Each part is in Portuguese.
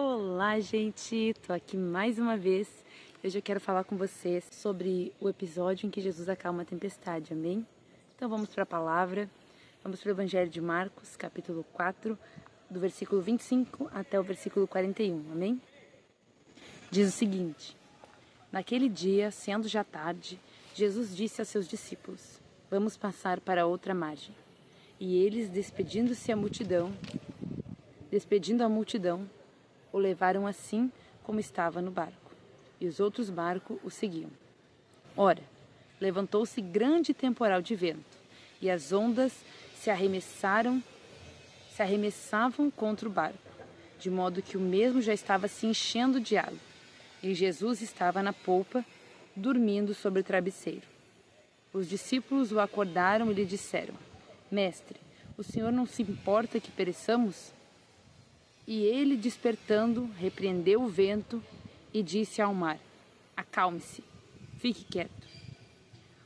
Olá, gente! Tô aqui mais uma vez. Hoje eu quero falar com vocês sobre o episódio em que Jesus acalma a tempestade, amém? Então vamos para a palavra. Vamos para o Evangelho de Marcos, capítulo 4, do versículo 25 até o versículo 41, amém? Diz o seguinte: Naquele dia, sendo já tarde, Jesus disse a seus discípulos: Vamos passar para outra margem. E eles, despedindo a multidão, o levaram assim como estava no barco, e os outros barcos o seguiam. Ora, levantou-se grande temporal de vento, e as ondas se arremessavam contra o barco, de modo que o mesmo já estava se enchendo de água, e Jesus estava na polpa, dormindo sobre o travesseiro. Os discípulos o acordaram e lhe disseram: Mestre, o Senhor não se importa que pereçamos? E ele, despertando, repreendeu o vento e disse ao mar: Acalme-se, fique quieto.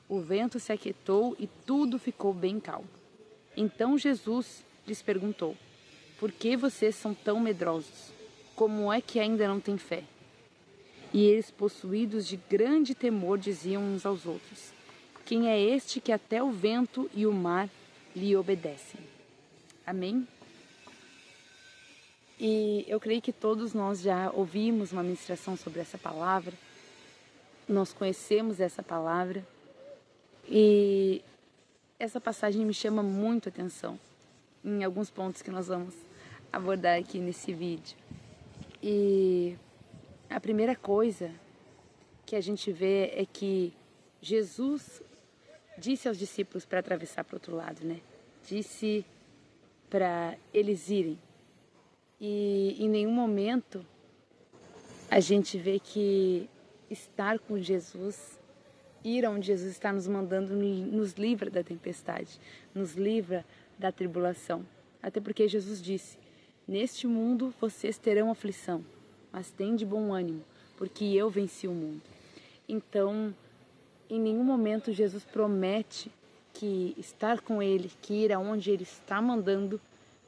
O vento se aquietou e tudo ficou bem calmo. Então Jesus lhes perguntou: Por que vocês são tão medrosos? Como é que ainda não têm fé? E eles, possuídos de grande temor, diziam uns aos outros: Quem é este que até o vento e o mar lhe obedecem? Amém? E eu creio que todos nós já ouvimos uma ministração sobre essa palavra, nós conhecemos essa palavra, e essa passagem me chama muito a atenção em alguns pontos que nós vamos abordar aqui nesse vídeo. E a primeira coisa que a gente vê é que Jesus disse aos discípulos para atravessar para o outro lado, né? Disse para eles irem. E em nenhum momento a gente vê que estar com Jesus, ir onde Jesus está nos mandando, nos livra da tempestade, nos livra da tribulação. Até porque Jesus disse: Neste mundo vocês terão aflição, mas tem de bom ânimo, porque eu venci o mundo. Então, em nenhum momento Jesus promete que estar com Ele, que ir aonde Ele está mandando,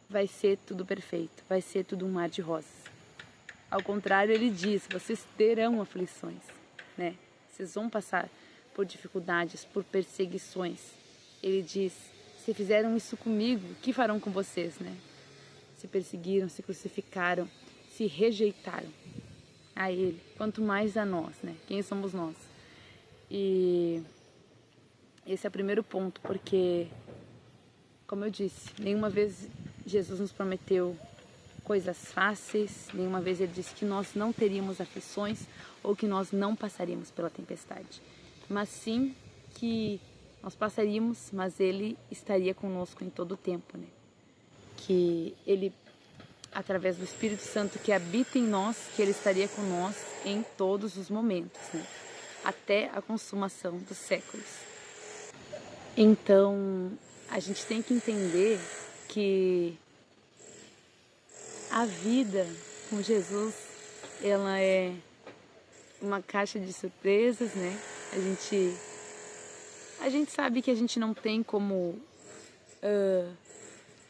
vai ser tudo perfeito, vai ser tudo um mar de rosas. Ao contrário, Ele diz: vocês terão aflições, né? Vocês vão passar por dificuldades, por perseguições. Ele diz: se fizeram isso comigo, o que farão com vocês, né? Se perseguiram, se crucificaram, se rejeitaram a Ele, quanto mais a nós, né? Quem somos nós? E esse é o primeiro ponto, porque, como eu disse, nenhuma vez Jesus nos prometeu coisas fáceis, nenhuma vez Ele disse que nós não teríamos aflições ou que nós não passaríamos pela tempestade, mas sim que nós passaríamos, mas Ele estaria conosco em todo o tempo, né? Que Ele, através do Espírito Santo que habita em nós, que Ele estaria com nós em todos os momentos, né? Até a consumação dos séculos. Então, a gente tem que entender que a vida com Jesus, ela é uma caixa de surpresas, né? A gente sabe que a gente não tem como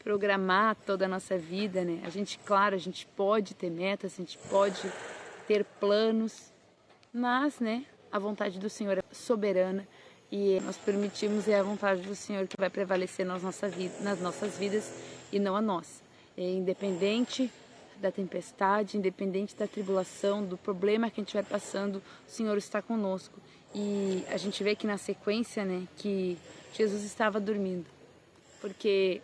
programar toda a nossa vida, né? Claro, a gente pode ter metas, a gente pode ter planos, mas, né, a vontade do Senhor é soberana e nós permitimos, é a vontade do Senhor que vai prevalecer nas nossas vidas e não a nossa. Independente da tempestade, independente da tribulação, do problema que a gente estiver passando, o Senhor está conosco. E a gente vê que na sequência, né, que Jesus estava dormindo, porque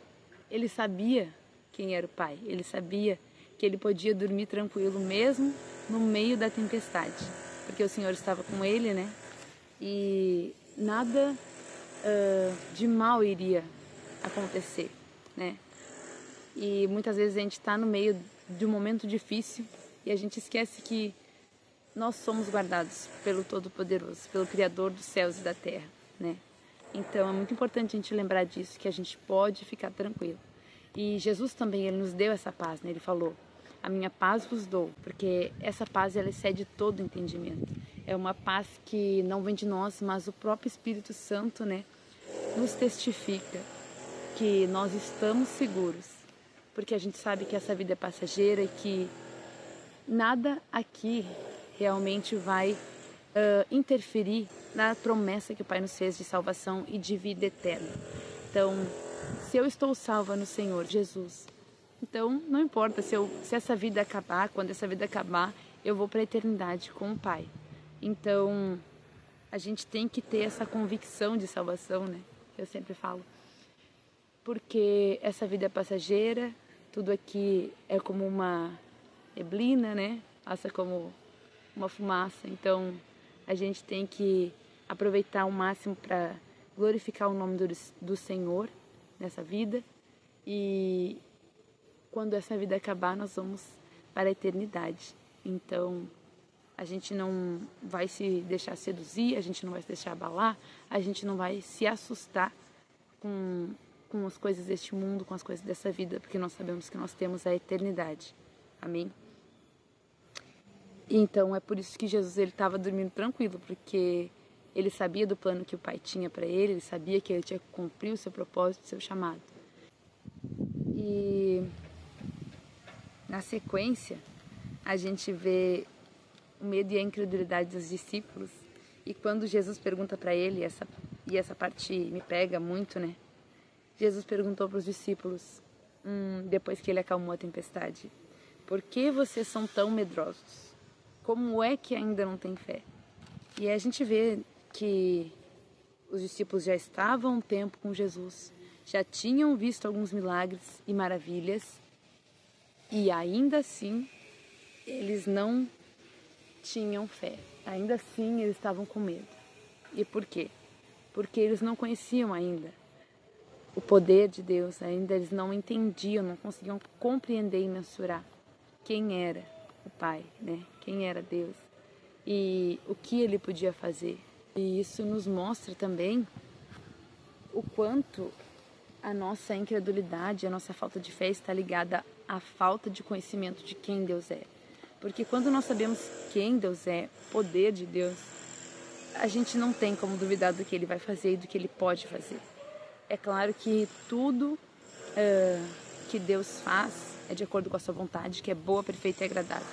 Ele sabia quem era o Pai, Ele sabia que Ele podia dormir tranquilo mesmo no meio da tempestade, porque o Senhor estava com Ele, né, e nada de mal iria acontecer, né. E muitas vezes a gente está no meio de um momento difícil e a gente esquece que nós somos guardados pelo Todo-Poderoso, pelo Criador dos céus e da terra, né? Então é muito importante a gente lembrar disso, que a gente pode ficar tranquilo. E Jesus também, Ele nos deu essa paz, né? Ele falou: a minha paz vos dou, porque essa paz, ela excede todo entendimento. É uma paz que não vem de nós, mas o próprio Espírito Santo, né, nos testifica que nós estamos seguros, porque a gente sabe que essa vida é passageira e que nada aqui realmente vai interferir na promessa que o Pai nos fez de salvação e de vida eterna. Então, se eu estou salva no Senhor Jesus, então não importa se essa vida acabar, quando essa vida acabar, eu vou para a eternidade com o Pai. Então, a gente tem que ter essa convicção de salvação, né? Eu sempre falo. Porque essa vida é passageira, tudo aqui é como uma neblina, né? Passa como uma fumaça. Então, a gente tem que aproveitar ao máximo para glorificar o nome do Senhor nessa vida. E quando essa vida acabar, nós vamos para a eternidade. Então, a gente não vai se deixar seduzir, a gente não vai se deixar abalar, a gente não vai se assustar com as coisas deste mundo, com as coisas dessa vida, porque nós sabemos que nós temos a eternidade. Amém? Então, é por isso que Jesus estava dormindo tranquilo, porque ele sabia do plano que o Pai tinha para ele sabia que ele tinha que cumprir o seu propósito, o seu chamado. E na sequência, a gente vê o medo e a incredulidade dos discípulos. E quando Jesus pergunta para ele, e essa parte me pega muito, né? Jesus perguntou para os discípulos, depois que ele acalmou a tempestade: por que vocês são tão medrosos? Como é que ainda não têm fé? E a gente vê que os discípulos já estavam um tempo com Jesus, já tinham visto alguns milagres e maravilhas, e ainda assim eles não tinham fé. Ainda assim eles estavam com medo. E por quê? Porque eles não conheciam ainda o poder de Deus, ainda eles não entendiam, não conseguiam compreender e mensurar quem era o Pai, né? Quem era Deus e o que ele podia fazer. E isso nos mostra também o quanto a nossa incredulidade, a nossa falta de fé está ligada à falta de conhecimento de quem Deus é. Porque quando nós sabemos quem Deus é, o poder de Deus, a gente não tem como duvidar do que ele vai fazer e do que ele pode fazer. É claro que tudo que Deus faz é de acordo com a sua vontade, que é boa, perfeita e agradável.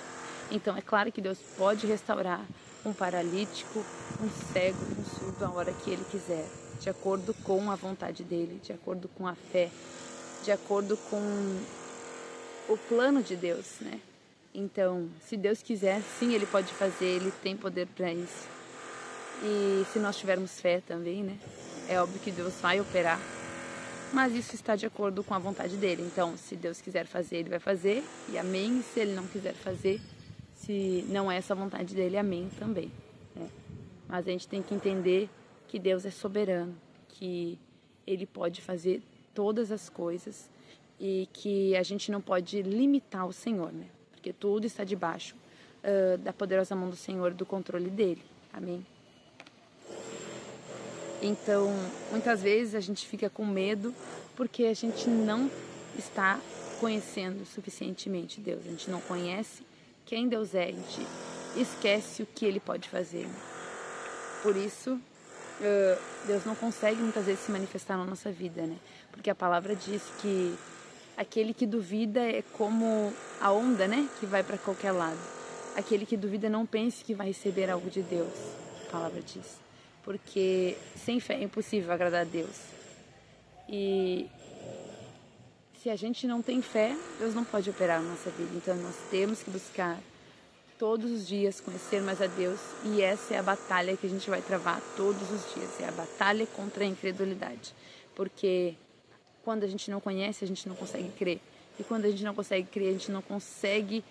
Então, é claro que Deus pode restaurar um paralítico, um cego, um surdo a hora que ele quiser, de acordo com a vontade dele, de acordo com a fé, de acordo com o plano de Deus, né? Então, se Deus quiser, sim, ele pode fazer, ele tem poder para isso. E se nós tivermos fé também, né? É óbvio que Deus vai operar, mas isso está de acordo com a vontade dele. Então, se Deus quiser fazer, ele vai fazer, e amém. E se ele não quiser fazer, se não é essa a vontade dele, amém também, né? Mas a gente tem que entender que Deus é soberano, que ele pode fazer todas as coisas e que a gente não pode limitar o Senhor, né? Porque tudo está debaixo da poderosa mão do Senhor, do controle dele. Amém? Então, muitas vezes a gente fica com medo porque a gente não está conhecendo suficientemente Deus. A gente não conhece quem Deus é, a gente esquece o que ele pode fazer. Por isso, Deus não consegue muitas vezes se manifestar na nossa vida, né? Porque a palavra diz que aquele que duvida é como a onda, né? Que vai para qualquer lado. Aquele que duvida não pense que vai receber algo de Deus, a palavra diz. Porque sem fé é impossível agradar a Deus. E se a gente não tem fé, Deus não pode operar na nossa vida. Então nós temos que buscar todos os dias conhecer mais a Deus. E essa é a batalha que a gente vai travar todos os dias. É a batalha contra a incredulidade. Porque quando a gente não conhece, a gente não consegue crer. E quando a gente não consegue crer, a gente não consegue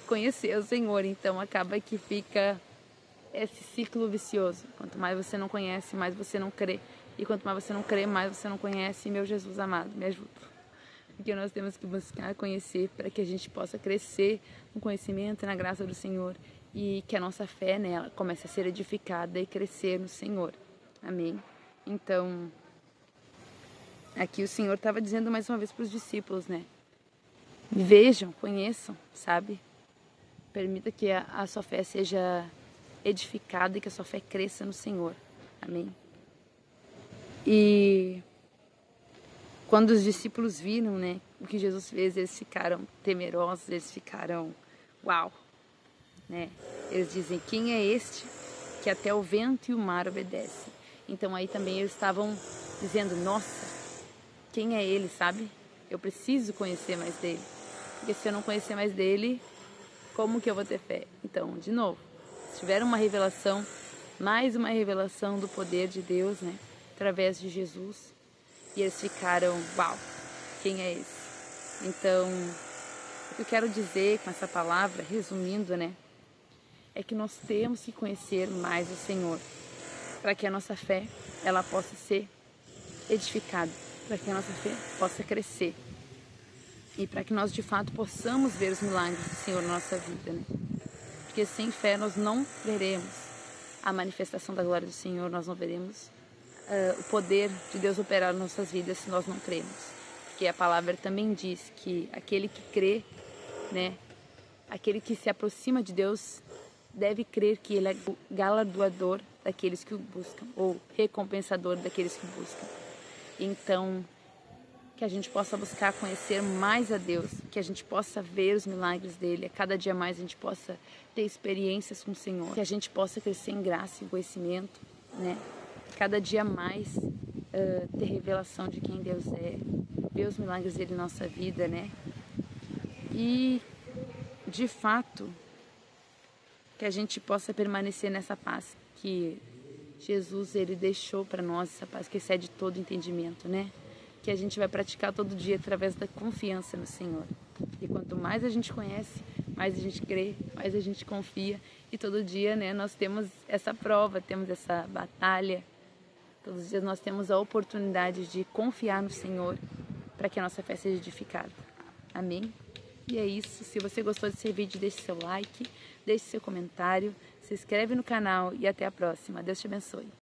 conhecer o Senhor. Então acaba que fica esse ciclo vicioso. Quanto mais você não conhece, mais você não crê. E quanto mais você não crê, mais você não conhece. Meu Jesus amado, me ajuda. Porque nós temos que buscar conhecer para que a gente possa crescer no conhecimento e na graça do Senhor. E que a nossa fé nela comece a ser edificada e crescer no Senhor. Amém? Então, aqui o Senhor estava dizendo mais uma vez para os discípulos, né? Vejam, conheçam, sabe? Permita que a sua fé seja edificada e que a sua fé cresça no Senhor. Amém? E quando os discípulos viram, né, o que Jesus fez, eles ficaram temerosos, eles ficaram, uau, né? Eles dizem, quem é este que até o vento e o mar obedecem? Então aí também eles estavam dizendo, nossa, quem é ele, sabe? Eu preciso conhecer mais dele. Porque se eu não conhecer mais dele, como que eu vou ter fé? Então, de novo, se tiver uma revelação, mais uma revelação do poder de Deus, né? Através de Jesus. E eles ficaram, uau, quem é esse? Então, o que eu quero dizer com essa palavra, resumindo, né? É que nós temos que conhecer mais o Senhor, para que a nossa fé, ela possa ser edificada, para que a nossa fé possa crescer e para que nós de fato possamos ver os milagres do Senhor na nossa vida, né? Porque sem fé nós não veremos a manifestação da glória do Senhor, nós não veremos o poder de Deus operar nas nossas vidas se nós não cremos. Porque a palavra também diz que aquele que crê, né, aquele que se aproxima de Deus deve crer que Ele é galardoador daqueles que o buscam, ou recompensador daqueles que o buscam. Então, que a gente possa buscar conhecer mais a Deus, que a gente possa ver os milagres dele, a cada dia mais a gente possa ter experiências com o Senhor, que a gente possa crescer em graça e conhecimento, né? Cada dia mais ter revelação de quem Deus é, ver os milagres dele na nossa vida, né? E, de fato, que a gente possa permanecer nessa paz que Jesus ele deixou para nós, essa paz que excede todo entendimento, né? Que a gente vai praticar todo dia através da confiança no Senhor. E quanto mais a gente conhece, mais a gente crê, mais a gente confia. E todo dia, né, nós temos essa prova, temos essa batalha. Todos os dias nós temos a oportunidade de confiar no Senhor para que a nossa fé seja edificada. Amém? E é isso. Se você gostou desse vídeo, deixe seu like, deixe seu comentário, se inscreve no canal e até a próxima. Deus te abençoe.